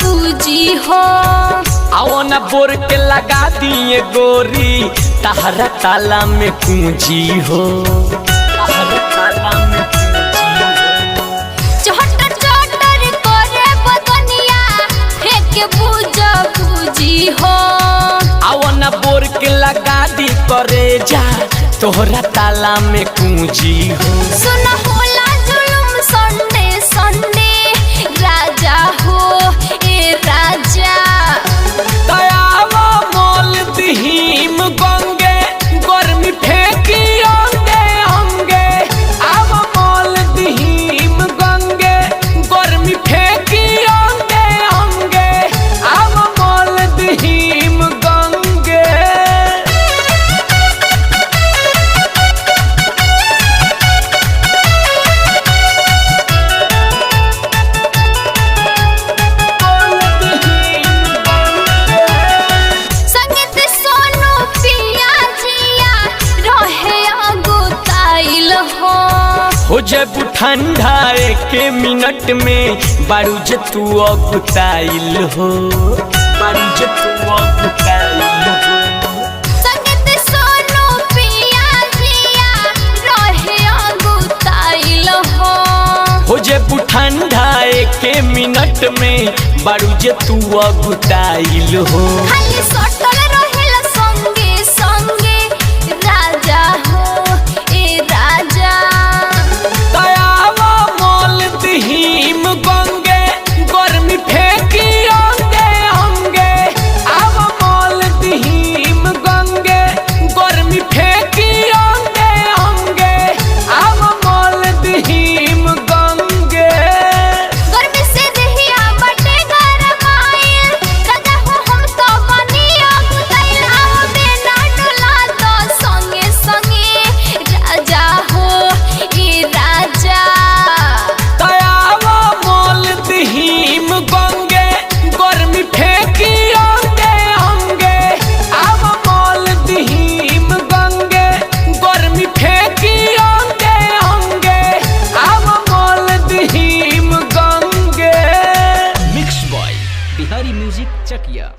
दूजी हो। आओ न बोर के लगा दिए गोरी तहरा ताला में कुंजी हो। तहरा ताला में कुंजी हो। चोटर चोटर करे बदनिया फेंके बुझा बुझी हो। आओ न बोर के लगा दी करे जा तोहरा ताला में कुंजी हो। सुना होला जुलुम संडे संडे राजा हो ए राजा। दयावा मोल दिहीम गंगे गर्मी फेंकी अंगे अंगे। आव मोल दिहीम गंगे गर्मी फेंकी अंगे अंगे। आव मोल दिहीम गंगे। हो जब ठंडा एक मिनट में बारूज तू अगुताइल हो। बारूज तू अगुताइल हो। संगीत सोनू पिया जिया रहे अगुताइल हो। हो जब ठंडा एक मिनट में बारूज तू अगुताइल हो। खाली सटल रहेला संगे संगे राजा हो ए राजा। दयावा मोल दिहीम गंगे गर्मी फेंकी अंगे अंगे। आव मोल दिहीम गंगे गर्मी फेंकी अंगे अंगे। आव मोल दिहीम गंगे। गर्मी से रहिया बटे गरमाइल राजा हो हम तो बनी अगुताइल। आओ बेना डोला तो संगे संगे राजा हो ए राजा। दयावा मोल दिहीम गंगे गर्मी फेंकी अंगे अंगे। आव मोल दिहीम गंगे गर्मी फेंकी अंगे अंगे। आव मोल दिहीम गंगे। मिक्स बॉय बिहारी म्यूजिक चकिया।